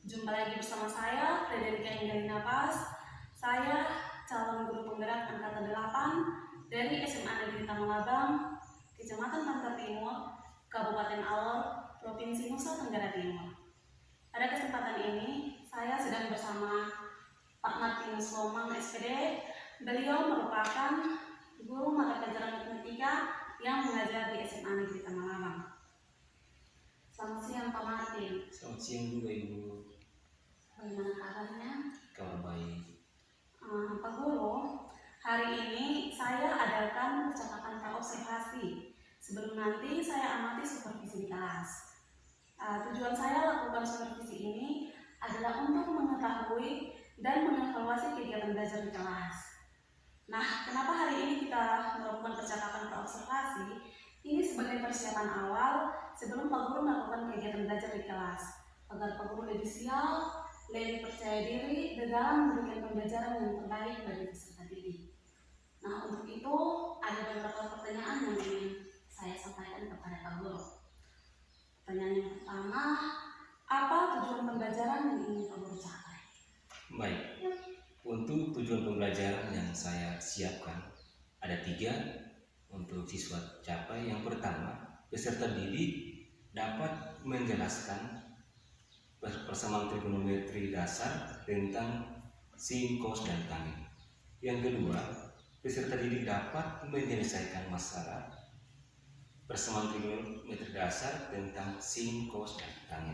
Jumpa lagi bersama saya, Frederika Angelina Paz. Saya calon guru penggerak angkatan 8 dari SMA Negeri Tamalabang, Kecamatan Pantar Timur, Kabupaten Alor, Provinsi Nusa Tenggara Timur. Pada kesempatan ini, saya sedang bersama Pak Martinus Lomang SPD. Beliau merupakan guru mata pelajaran matematika yang mengajar di SMA Negeri Tamalabang. Selamat siang Pak Martin. Selamat siang juga Ibu. Bagaimana kabarnya? Kabar baik. Pak Guru, hari ini saya adakan percakapan praobservasi. Sebelum nanti saya amati supervisi di kelas. Tujuan saya lakukan supervisi ini adalah untuk mengetahui dan mengevaluasi kegiatan belajar di kelas. Nah, kenapa hari ini kita melakukan percakapan praobservasi? Ini sebagai persiapan awal sebelum Pak Guru melakukan kegiatan belajar di kelas, agar Pak Guru lebih siap, lebih percaya diri dalam memberikan pembelajaran yang terbaik bagi peserta didik. Nah, untuk itu ada beberapa pertanyaan yang ingin saya sampaikan kepada Pak Guru. Pertanyaan yang pertama, apa tujuan pembelajaran yang ingin Pak Guru capai? Baik, untuk tujuan pembelajaran yang saya siapkan ada 3 untuk siswa capai. Yang pertama, peserta didik dapat menjelaskan persamaan trigonometri dasar tentang sin, cos, dan tan. Yang kedua, peserta didik dapat menyelesaikan masalah persamaan trigonometri dasar tentang sin, cos, dan tan.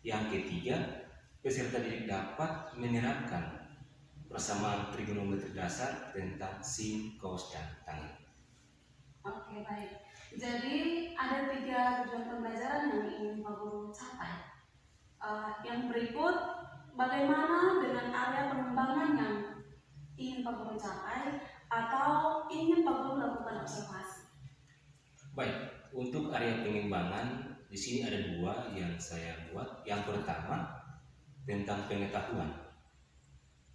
Yang ketiga, peserta didik dapat menerapkan persamaan trigonometri dasar tentang sin, cos, dan tan. Oke, baik. Jadi ada 3 tujuan pembelajaran yang ingin Pak Guru capai. Yang berikut, bagaimana dengan area pengembangan yang ingin Pak Guru capai atau ingin Pak Guru lakukan observasi? Baik, untuk area pengembangan di sini ada 2 yang saya buat. Yang pertama tentang pengetahuan,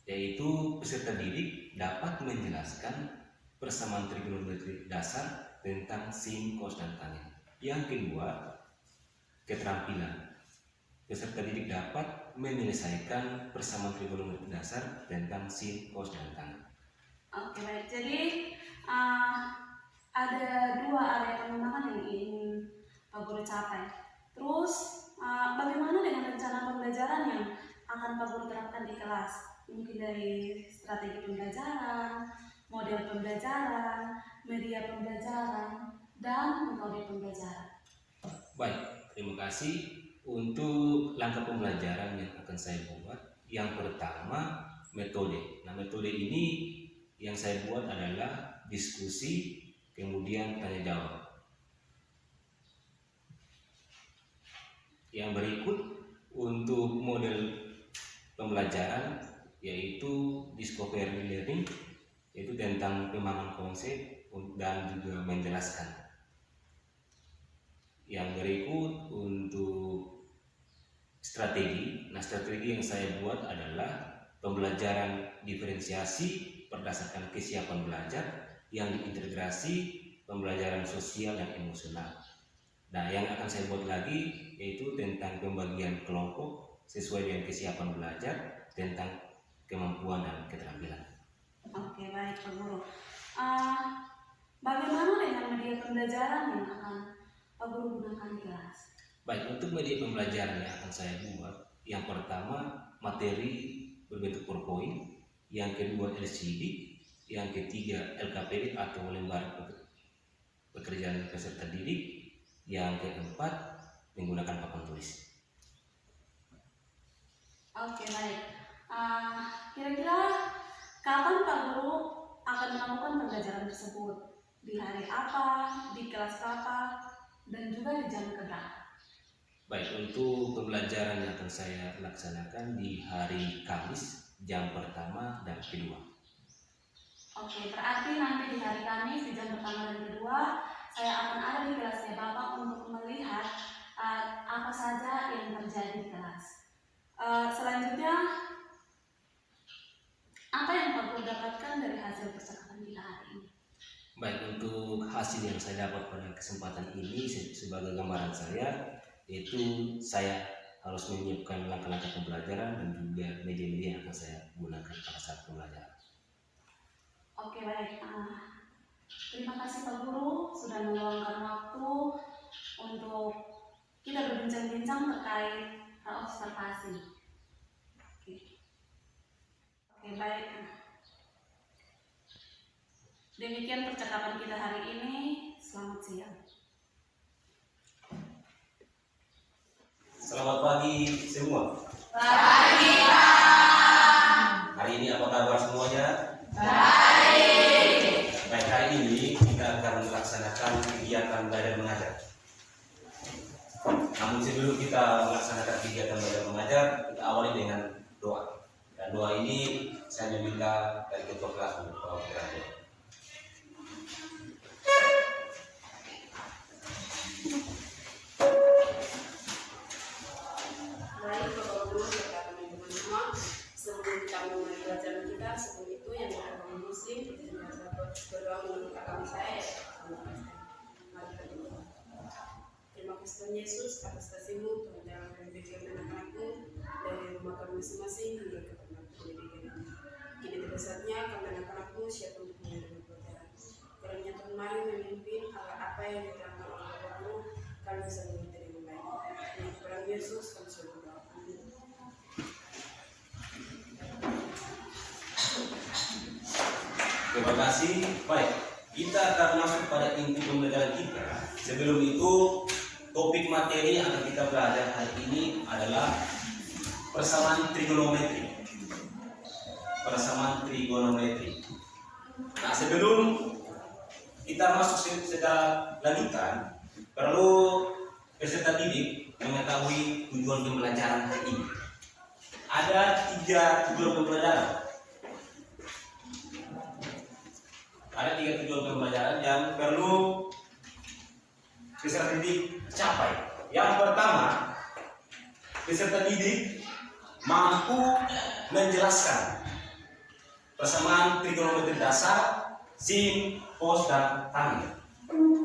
yaitu peserta didik dapat menjelaskan persamaan trigonometri dasar tentang sin, cos, dan tan. Yang kedua, keterampilan. Peserta didik dapat menyelesaikan persamaan trigonometri dasar tentang sin, cos, dan tan. Oke, baik. Jadi ada 2 area pengembangan yang ingin Pak Guru capai. Terus bagaimana dengan rencana pembelajaran yang akan Pak Guru terapkan di kelas? Mungkin dari strategi pembelajaran, model pembelajaran, media pembelajaran, dan metode pembelajaran. Baik, terima kasih. Untuk langkah pembelajaran yang akan saya buat, yang pertama metode. Nah, metode ini yang saya buat adalah diskusi, kemudian tanya jawab. Yang berikut untuk model pembelajaran yaitu discovery learning, yaitu tentang pemahaman konsep dan juga menjelaskan. Yang berikut untuk strategi. Nah, strategi yang saya buat adalah pembelajaran diferensiasi berdasarkan kesiapan belajar yang diintegrasi pembelajaran sosial dan emosional. Nah, yang akan saya buat lagi yaitu tentang pembagian kelompok sesuai dengan kesiapan belajar tentang kemampuan dan keterampilan. Oke, baik Pak Guru. Bagaimana dengan media pembelajaran yang akan Pak Guru gunakan di kelas? Baik, untuk media pembelajaran yang akan saya buat, yang pertama materi berbentuk PowerPoint, yang kedua LCD, yang ketiga LKPD atau lembar pekerjaan peserta didik, yang keempat menggunakan papan tulis. Oke, baik. Kira-kira kapan Pak Guru akan melakukan pembelajaran tersebut? Di hari apa, di kelas apa, dan juga di jam keberapa? Baik, untuk pembelajaran yang akan saya laksanakan di hari Kamis, jam pertama dan kedua. Oke, berarti nanti di hari Kamis di jam pertama dan kedua saya akan ada di kelasnya Bapak untuk melihat apa saja yang terjadi di kelas. Selanjutnya, apa yang Pak Guru dapatkan dari hasil percakapan kita hari ini? Baik, untuk hasil yang saya dapat pada kesempatan ini sebagai gambaran saya, yaitu saya harus menyiapkan langkah-langkah pembelajaran dan juga media-media yang akan saya gunakan pada saat pembelajaran. Oke, baik. Terima kasih Pak Guru sudah meluangkan waktu untuk kita berbincang-bincang terkait observasi. Oke, baik. Demikian percakapan kita hari ini. Selamat siang. Selamat pagi semua. Pagi, Pak. Hari ini apa kabar semuanya? Baik. Baik, hari ini kita akan melaksanakan kegiatan belajar mengajar. Namun sebelum kita melaksanakan kegiatan belajar mengajar, kita awali dengan doa. Dan doa ini saya meminta dari ketua kelas untuk Bapak Doa. Baik, Bapak Guru serta teman-teman semua, sebelum kita memulai pelajaran kita, sebelum itu yang beragama Muslim, kita berdoa menurut agama saya. Mari kita berdoa. Terima kasih Tuhan Yesus atas kasih-Mu, Tuhan jangan mendidik anak-anakmu dari rumah kami masing-masing hingga ke tempat pendidikan ini. Kini tiba saatnya kami anak-anakmu siap untuk menerima pelajaran. Kiranya Tuhan mari memimpin agar apa yang diterangkan oleh Bapak Guru kami bisa mengerti dengan baik. Dengan Tuhan Yesus kami sudah berdoa. Amin. Terima kasih. Baik, kita akan masuk pada inti pembelajaran kita. Sebelum itu, topik materi yang akan kita belajar hari ini adalah persamaan trigonometri. Persamaan trigonometri. Nah, sebelum kita masuk secara lanjutan, perlu peserta didik mengetahui tujuan pembelajaran hari ini. Ada 3 tujuan pembelajaran. Ada 3 tujuan pembelajaran yang perlu peserta didik capai. Yang pertama, peserta didik mampu menjelaskan persamaan trigonometri dasar, sin, cos, dan tan.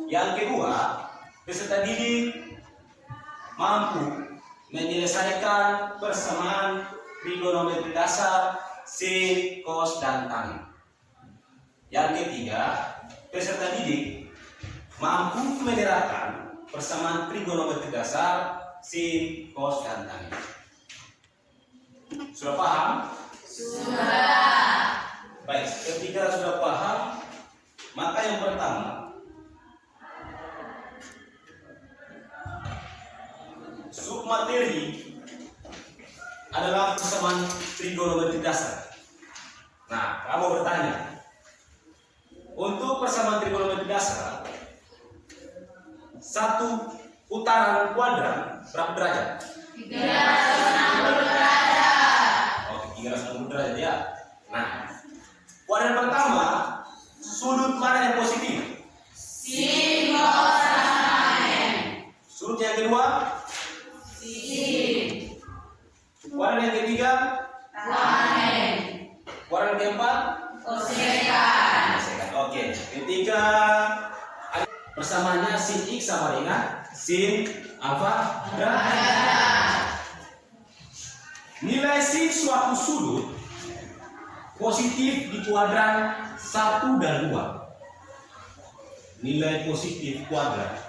Yang kedua, peserta didik mampu menyelesaikan persamaan trigonometri dasar, sin, cos, dan tan. Yang ketiga, peserta didik mampu menerapkan persamaan trigonometri dasar, sin, cos, dan tan. Sudah paham? Sudah. Baik, ketika sudah paham, maka yang pertama, submateri adalah persamaan trigonometri dasar. Nah, kamu bertanya, untuk persamaan trigonometri dasar, satu putaran kuadran berapa derajat? 360 derajat. Oke, 360 derajat ya. Nah, kuadran pertama, sudut mana yang positif? Sin, cos, tan. Sudut yang kedua? Sin. Kuadran yang ketiga? Tan. Kuadran keempat? Kosekan. Oke, ketika persamaannya sin x sama dengan sin alfa derajat. Nilai sin suatu sudut positif di kuadran 1 dan 2. Nilai positif kuadran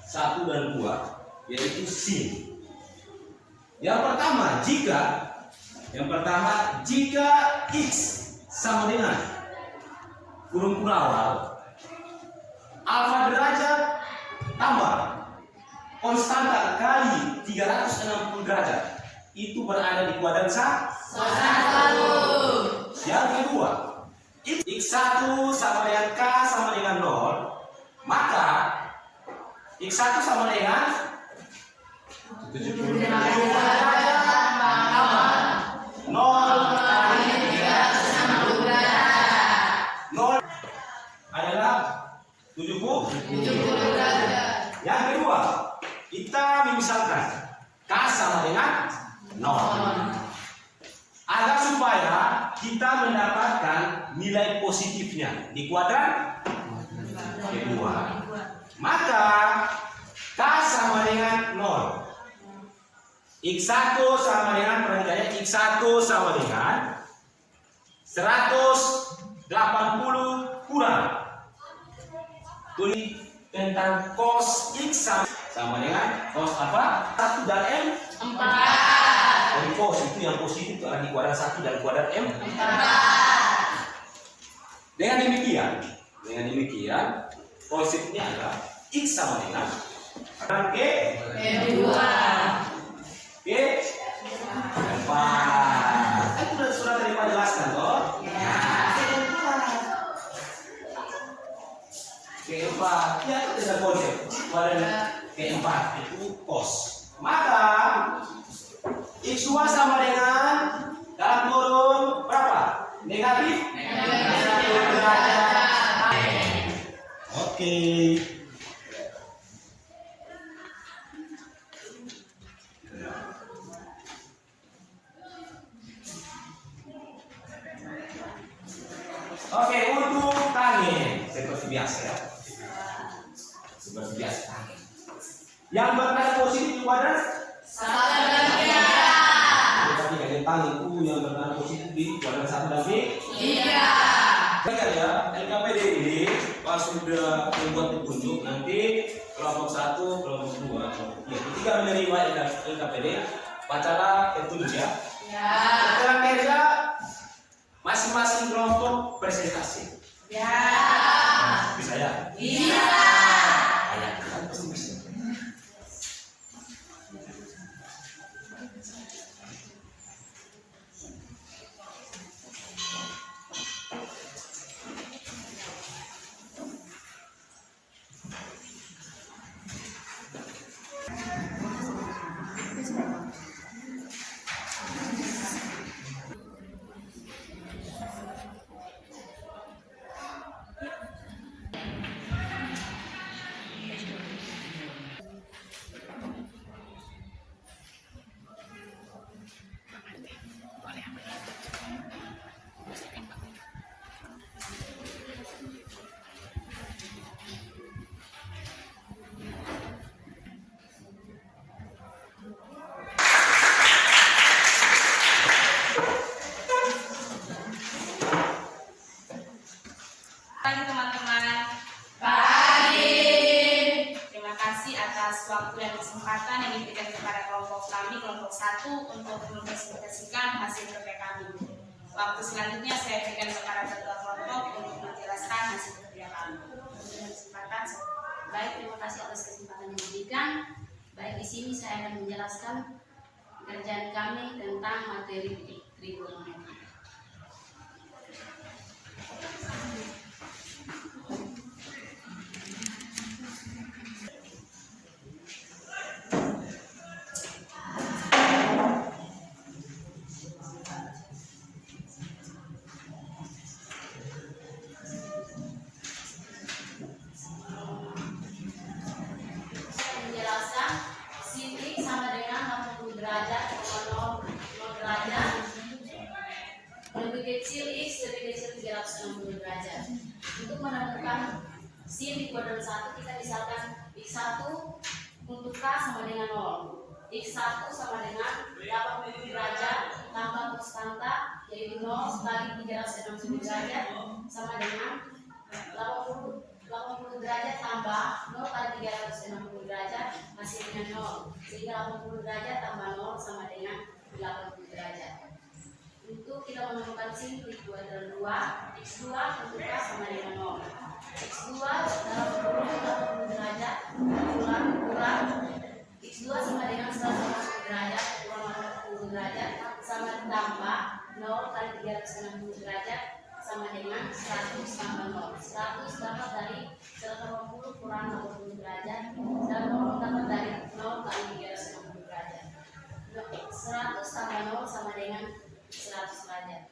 1 dan 2 yaitu sin. Yang pertama, jika x sama dengan kurung kurawal alfa derajat tambah konstanta kali 360 derajat, itu berada di kuadran 1. Yang kedua, x1 sama dengan k sama dengan 0, maka x1 sama dengan 75 derajat tambah 0 kali 360 derajat. 0 adalah 70 derajat. Yang kedua, kita memisalkan k sama dengan 0. Agar supaya kita mendapatkan nilai positifnya di kuadran kedua, maka k sama dengan 0. X1 sama dengan, perhatikannya, X1 sama dengan 180 kurang. Tulis tentang cos X sama dengan cos apa? 1 dan M 4. Jadi cos itu yang positif itu ada di kuadran 1 dan kuadran M 4. Dengan demikian konsepnya adalah X sama dengan K M2 K M4. Itu sudah terima jelaskan toh? Keempat, ya itu tidak konsep. Kuadran keempat itu cos. Maka X2 sama dengan dalam kurung berapa? Negatif? Negatif derajat. Oke. Oke, untuk tangin seperti biasa ya. Seperti biasa. Yang bertanya positif di kuadran berarti yang tangin itu yang bertanya positif di kuadran 1 dan B. Iya. Ingat ya, LKPD ini pas sudah membuat petunjuk nanti kelompok 1, kelompok 2, kelompok 3. Ketika menerima LKPD, bacalah petunjuk ya. Ya. Setelah kerja masing-masing kelompok presentasi. Ya. Bisa ya? Bisa. Ayah kan pasti bisa. Pagi teman-teman. Pagi. Terima kasih atas waktu dan kesempatan yang diberikan kepada kelompok kami, kelompok 1 untuk mempresentasikan hasil kerja kami. Waktu selanjutnya saya berikan kepada ketua kelompok untuk menjelaskan hasil kerja kami. Kesempatan. Baik, terima kasih atas kesempatan yang diberikan. Baik, di sini saya akan menjelaskan pekerjaan kami tentang materi trigonometri. Menjelaskan sin X sama dengan 80 derajat, 0 derajat. Lebih kecil X lebih kecil 360 derajat. Untuk menemukan sin di kuadran 1, kita misalkan X1 untuk K sama dengan 0. X1 sama dengan 80 derajat tambah konstanta yaitu 0 kali 360 derajat sama dengan 80 derajat tambah 0 kali 360 derajat masih dengan 0. Sehingga 80 derajat tambah 0 sama dengan 80 derajat. Untuk kita menemukan sin di kuadran 2, X2 untuk K sama dengan 0. X2 dalam kurung 80 derajat kurang X2 sama dengan 180 derajat kurang 80 derajat sama tambah 0 kali 360 derajat sama dengan 100 tambah 0. 100 dapat dari 180 kurang 80 derajat dan 0 dapat dari 0 kali 360 derajat. 100 tambah 0 sama dengan 100 derajat.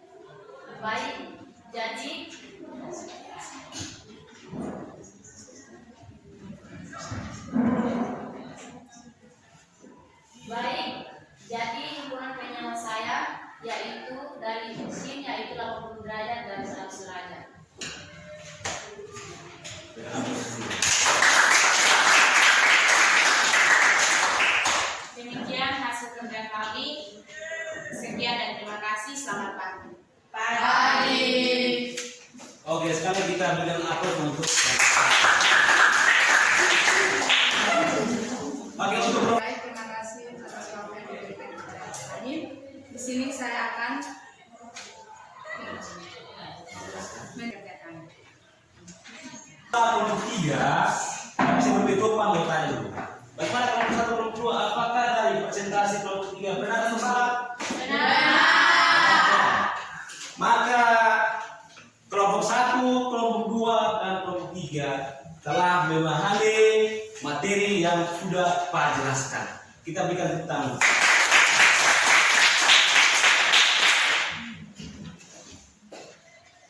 Baik, jadi himpunan penyelesaian yaitu dari sin yaitu 80 derajat dan 100 derajat. Demikian hasil kerja Sekian dan terima kasih. Selamat pagi. Oke, sekarang kita berikan aplaus untuk Baik, terima kasih atas waktu yang diberikan kepada kami. Di sini saya akan mengerjakan. kelompok 3 bisa berbentuk anggotanya dulu. Bagaimana kelompok 1 kelompok 2? Apakah dari presentasi kelompok 3 benar atau salah? Benar. Maka kelompok 1, kelompok 2 dan kelompok 3 telah memahami materi yang sudah Pak jelaskan. Kita berikan tepuk tangan.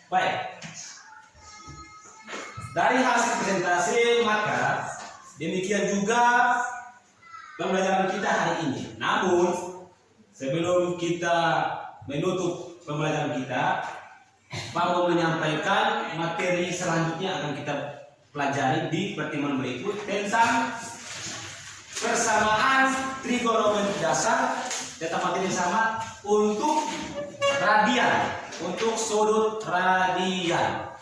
Baik. Dari hasil presentasi maka demikian juga pembelajaran kita hari ini. Namun sebelum kita menutup pembelajaran kita, Pak mau menyampaikan materi selanjutnya akan kita pelajari di pertemuan berikut tentang persamaan trigonometri dasar. Data materi sama untuk radian, untuk sudut radian.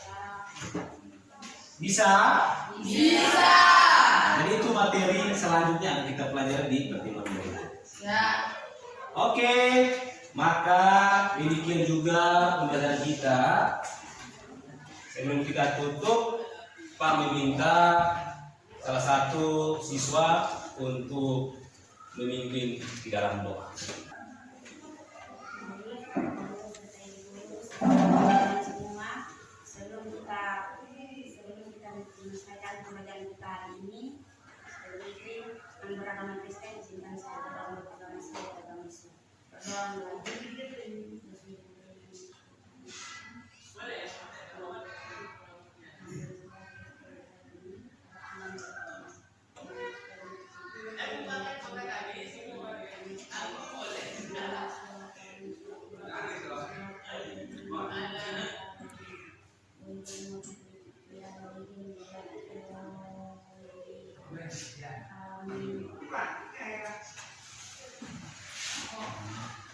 Bisa? Bisa. Jadi itu materi selanjutnya yang kita pelajari di pertemuan berikut. Ya. Oke, maka demikian juga pembelajaran kita. Sebelum kita tutup, Pak meminta salah satu siswa untuk memimpin di dalam doa. Semua sebelum kita menyelesaikan pembelajaran kita hari ini, sebelum kami beragama Kristen izinkan saya berdoa beragama Islam. Berdoa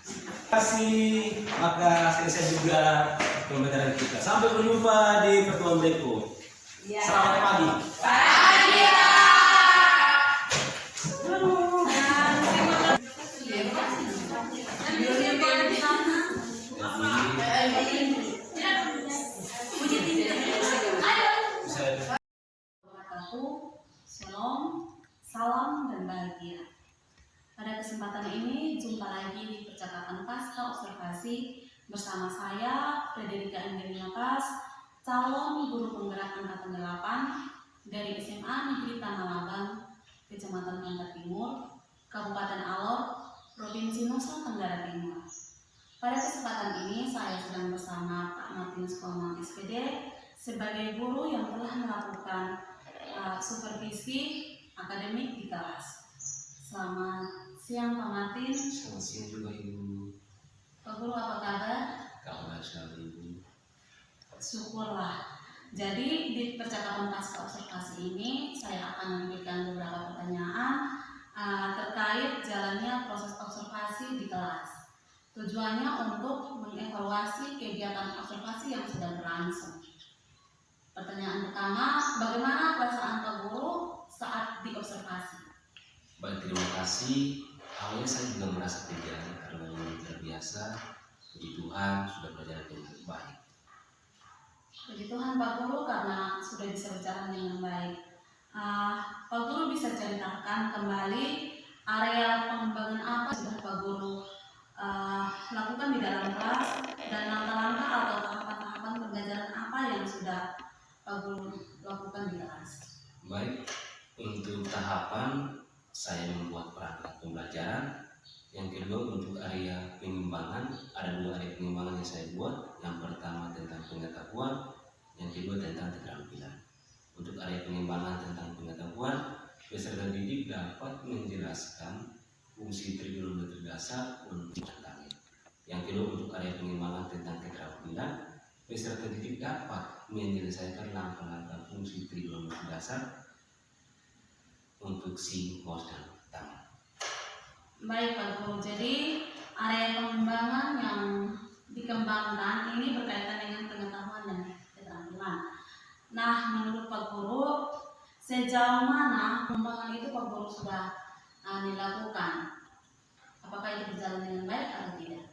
Terima kasih, maka selesai juga pembelajaran kita. Sampai berjumpa di pertemuan berikut. Selamat pagi. Shalom, salam dan bahagia. Pada kesempatan ini jumpa lagi di percakapan pasca observasi bersama saya Frederika Angelina Pas, calon guru penggerak angkatan 8 dari SMA Negeri Tanah Labang, Kecamatan Mangga Timur, Kabupaten Alor, Provinsi Nusa Tenggara Timur. Pada kesempatan ini saya sedang bersama Pak Martinus Komang SPD sebagai guru yang telah melakukan supervisi akademik di kelas. Selamat siang Pak Martin. Selamat siang juga Ibu. Pak Guru apa kabar? Kabar sekali Ibu. Syukurlah. Jadi di percakapan pasca observasi ini saya akan memberikan beberapa pertanyaan terkait jalannya proses observasi di kelas. Tujuannya untuk mengevaluasi kegiatan observasi yang sudah berlangsung. Pertanyaan pertama, bagaimana perasaan Pak Guru saat diobservasi? Baik, terima kasih. Awalnya saya juga merasa terjadi karena ini terbiasa. Puji Tuhan sudah berjalan dengan baik. Puji Tuhan Pak Guru karena sudah bisa berjalan dengan baik. Pak Guru bisa ceritakan kembali area pengembangan apa sudah Pak Guru lakukan di dalam kelas dan langkah-langkah atau tahapan-tahapan pembelajaran apa yang sudah Pak Guru lakukan di kelas? Baik, untuk tahapan saya membuat perangkat pembelajaran. Yang kedua untuk area pengembangan, ada 2 area pengembangan yang saya buat. Yang pertama tentang pengetahuan, yang kedua tentang keterampilan. Untuk area pengembangan tentang pengetahuan, peserta didik dapat menjelaskan fungsi trigonometri dasar untuk langit. Yang kedua untuk area pengembangan tentang keterampilan, peserta didik dapat menyelesaikan langkah-langkah fungsi trigonometri dasar untuk sin, cos, dan tan. Baik Pak Guru, jadi area pengembangan yang dikembangkan ini berkaitan dengan pengetahuan dan keterampilan. Nah, menurut Pak Guru, sejauh mana pengembangan itu Pak Guru sudah dilakukan? Apakah itu berjalan dengan baik atau tidak?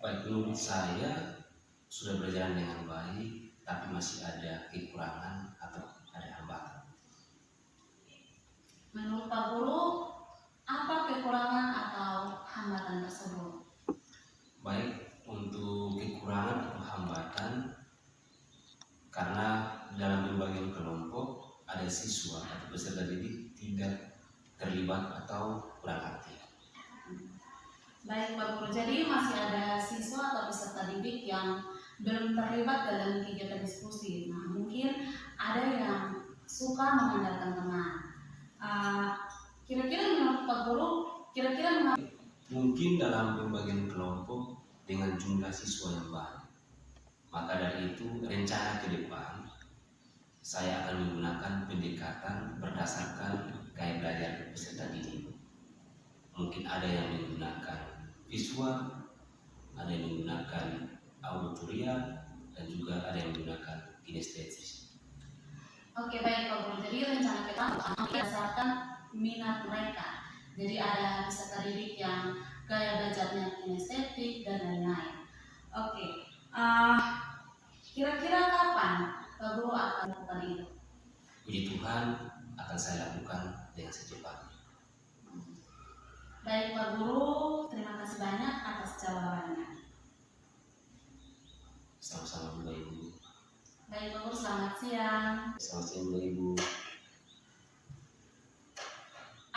Baik, menurut saya sudah berjalan dengan baik, tapi masih ada kekurangan atau ada hambatan. Menurut Pak Guru, apa kekurangan atau hambatan tersebut? Baik, untuk kekurangan atau hambatan, karena dalam pembagian kelompok ada siswa atau peserta didik tidak terlibat atau kurang aktif. Baik Pak Guru, jadi masih ada siswa atau peserta didik yang belum terlibat dalam kegiatan diskusi. Nah, mungkin ada yang suka mengandalkan teman. Kira-kira menurut Pak Guru, Mungkin dalam pembagian kelompok dengan jumlah siswa yang banyak, maka dari itu rencana ke depan saya akan menggunakan pendekatan berdasarkan gaya belajar peserta didik. Mungkin ada yang menggunakan visual, ada yang menggunakan auditorial, dan juga ada yang menggunakan kinestesis. Oke baik Pak Guru, jadi rencana kita berdasarkan minat mereka. Jadi ada peserta didik yang gaya belajarnya kinestetik dan lain-lain. Oke, kira-kira kapan Pak Guru akan melakukan itu? Puji Tuhan, akan saya lakukan dengan secepatnya. Baik Pak Guru, terima kasih banyak atas jawabannya. Sama-sama Bapak Ibu. Baik Pak Guru, selamat siang. Selamat siang Bapak Ibu.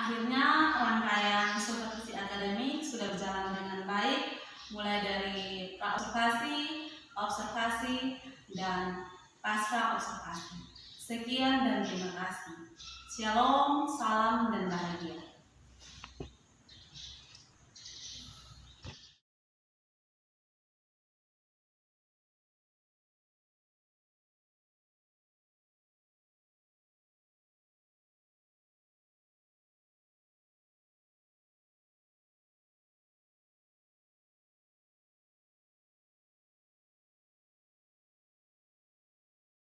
Akhirnya rangkaian supervisi akademik sudah berjalan dengan baik, mulai dari pra-observasi, observasi, dan pasca observasi. Sekian dan terima kasih. Shalom, salam, dan bahagia.